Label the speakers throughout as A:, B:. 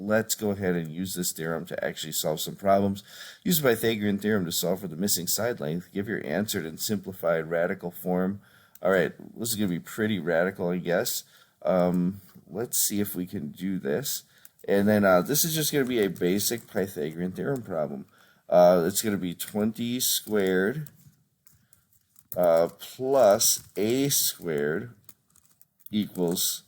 A: let's go ahead and use this theorem to actually solve some problems. Use the Pythagorean theorem to solve for the missing side length. Give your answer in simplified radical form. All right, this is going to be pretty radical, I guess. Let's see if we can do this. And then this is just going to be a basic Pythagorean theorem problem. It's going to be 20 squared plus a squared equals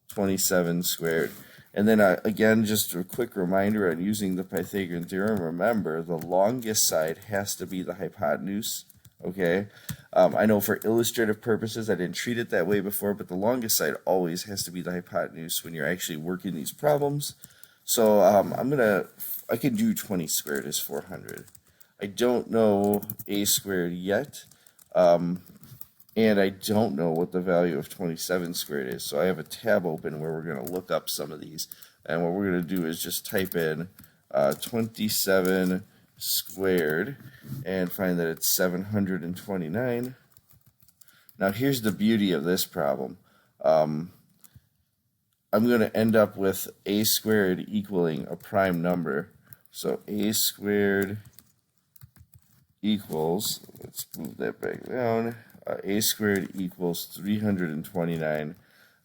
A: 27 squared. And then again, just a quick reminder on using the Pythagorean theorem. Remember, the longest side has to be the hypotenuse. Okay, I know for illustrative purposes I didn't treat it that way before, but the longest side always has to be the hypotenuse when you're actually working these problems. So I can do 20 squared is 400. I don't know a squared yet, and I don't know what the value of 27 squared is. So I have a tab open where we're going to look up some of these, and what we're going to do is just type in 27 squared and find that it's 729. Now here's the beauty of this problem. I'm going to end up with a squared equaling a prime number. So a squared equals, let's move that back down, a squared equals 329.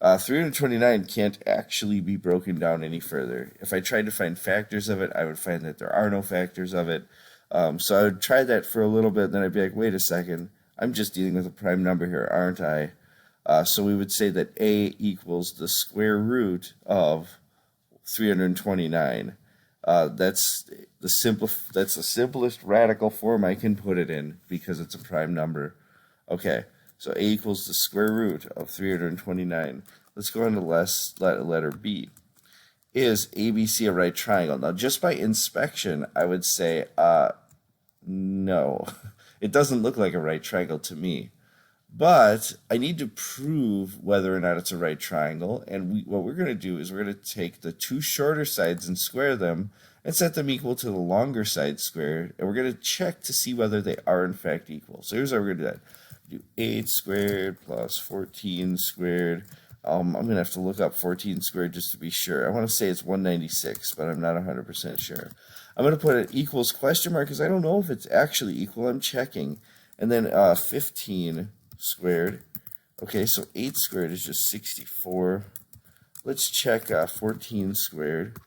A: 329 can't actually be broken down any further. If I tried to find factors of it, I would find that there are no factors of it. So I would try that for a little bit, then I'd be like, wait a second, I'm just dealing with a prime number here, aren't I? So we would say that a equals the square root of 329. That's the simplest radical form I can put it in because it's a prime number. Okay. So a equals the square root of 329. Let's go on to letter B. Is ABC a right triangle? Now, just by inspection, I would say, no. It doesn't look like a right triangle to me. But I need to prove whether or not it's a right triangle. And what we're going to do is we're going to take the two shorter sides and square them and set them equal to the longer side squared. And we're going to check to see whether they are in fact equal. So here's how we're going to do that. Do 8 squared plus 14 squared. I'm going to have to look up 14 squared just to be sure. I want to say it's 196, but I'm not 100% sure. I'm going to put an equals question mark because I don't know if it's actually equal. I'm checking. And then 15 squared. Okay, so 8 squared is just 64. Let's check 14 squared.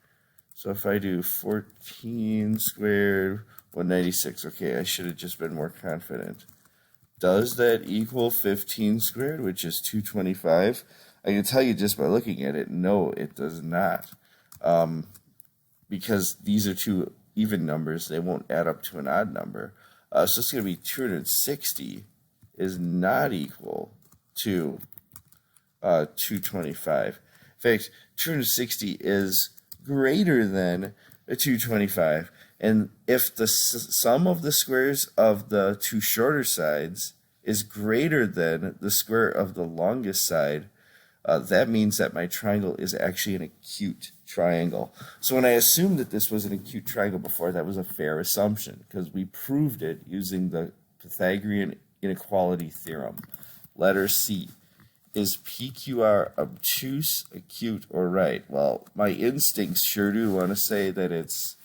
A: So if I do 14 squared, 196. Okay, I should have just been more confident. Does that equal 15 squared, which is 225? I can tell you just by looking at it, no, it does not. Because these are two even numbers, they won't add up to an odd number. So it's going to be 260 is not equal to 225. In fact, 260 is greater than a 225. And if the sum of the squares of the two shorter sides is greater than the square of the longest side, that means that my triangle is actually an acute triangle. So when I assumed that this was an acute triangle before, that was a fair assumption because we proved it using the Pythagorean inequality theorem. Letter C. Is PQR obtuse, acute, or right? Well, my instincts sure do want to say that it's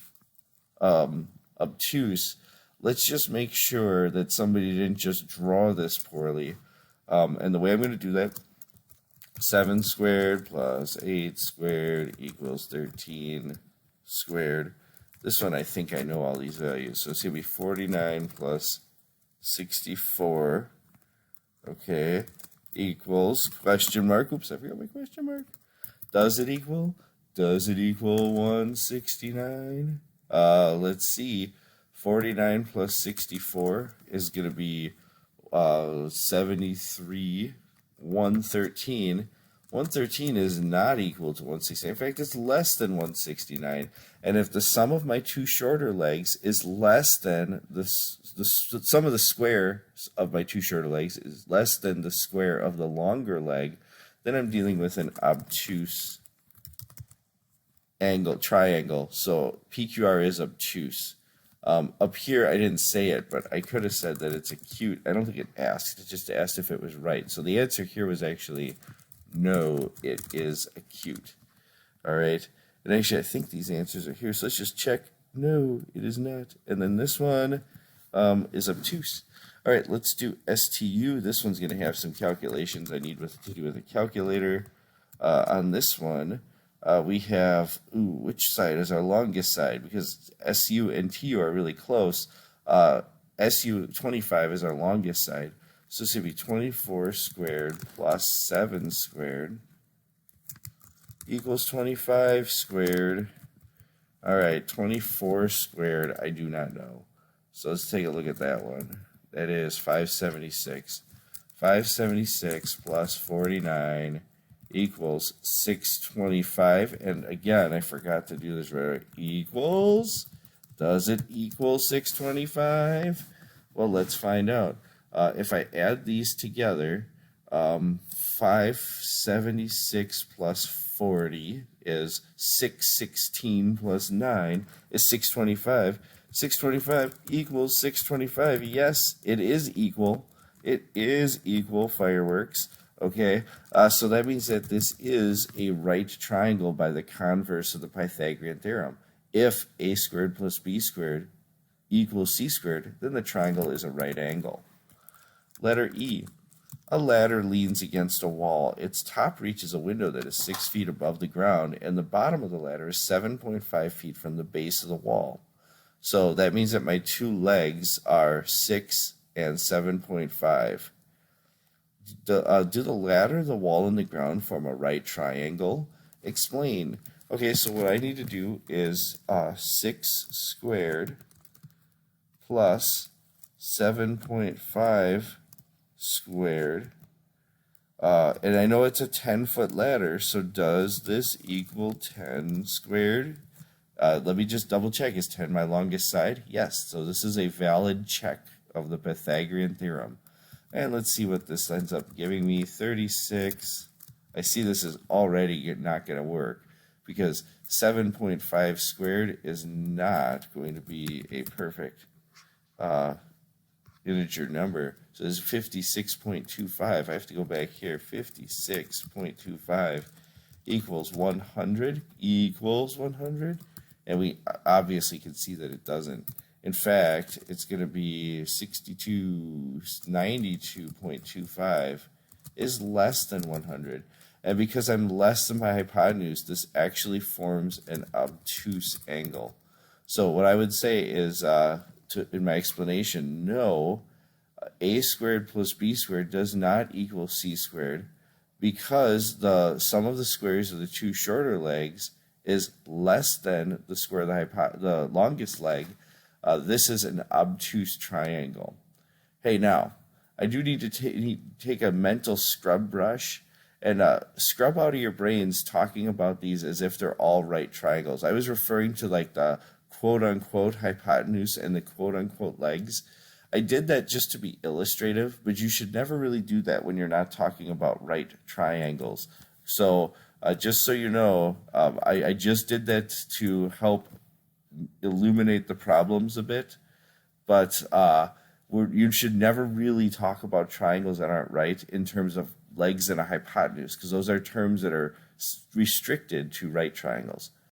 A: obtuse. Let's just make sure that somebody didn't just draw this poorly. And the way I'm going to do that, 7 squared plus 8 squared equals 13 squared. This one, I think I know all these values. So it's going to be 49 plus 64, okay, equals question mark. Oops, I forgot my question mark. Does it equal? Does it equal 169? Let's see. 49 plus 64 is going to be 73. 113. 113 is not equal to 169. In fact, it's less than 169. And if the sum of my two shorter legs is less than the sum of the squares of my two shorter legs is less than the square of the longer leg, then I'm dealing with an obtuse triangle. So PQR is obtuse. Up here, I didn't say it, but I could have said that it's acute. I don't think it asked. It just asked if it was right. So the answer here was actually no, it is acute. All right. And actually, I think these answers are here. So let's just check. No, it is not. And then this one is obtuse. All right, let's do STU. This one's going to have some calculations I need to do with a calculator. On this one, we have, which side is our longest side? Because SU and TU are really close. SU 25 is our longest side. So it's going to be 24 squared plus 7 squared equals 25 squared. All right, 24 squared, I do not know. So let's take a look at that one. That is 576. 576 plus 49 equals 625. And again, I forgot to do this right. Equals, does it equal 625? Well, let's find out. If I add these together, 576 plus 40 is 616 plus 9 is 625. 625 equals 625. Yes, it is equal. It is equal, fireworks. Okay, so that means that this is a right triangle by the converse of the Pythagorean theorem. If a squared plus b squared equals c squared, then the triangle is a right angle. Letter E. A ladder leans against a wall. Its top reaches a window that is 6 feet above the ground, and the bottom of the ladder is 7.5 feet from the base of the wall. So that means that my two legs are 6 and 7.5. Do the ladder, the wall, and the ground form a right triangle? Explain. Okay, so what I need to do is 6 squared plus 7.5 squared. And I know it's a 10-foot ladder, so does this equal 10 squared? Let me just double check. Is 10 my longest side? Yes, so this is a valid check of the Pythagorean theorem. And let's see what this ends up giving me. 36. I see this is already not going to work because 7.5 squared is not going to be a perfect integer number. So this is 56.25. I have to go back here. 56.25 equals 100. Equals 100. And we obviously can see that it doesn't. In fact, it's going to be 92.25 is less than 100. And because I'm less than my hypotenuse, this actually forms an obtuse angle. So what I would say is, in my explanation, no, a squared plus b squared does not equal c squared because the sum of the squares of the two shorter legs is less than the square of the longest leg. This is an obtuse triangle. Hey, now, I do need to take a mental scrub brush and scrub out of your brains talking about these as if they're all right triangles. I was referring to like the quote-unquote hypotenuse and the quote-unquote legs. I did that just to be illustrative, but you should never really do that when you're not talking about right triangles. So just so you know, I just did that to help illuminate the problems a bit, but you should never really talk about triangles that aren't right in terms of legs and a hypotenuse, because those are terms that are restricted to right triangles.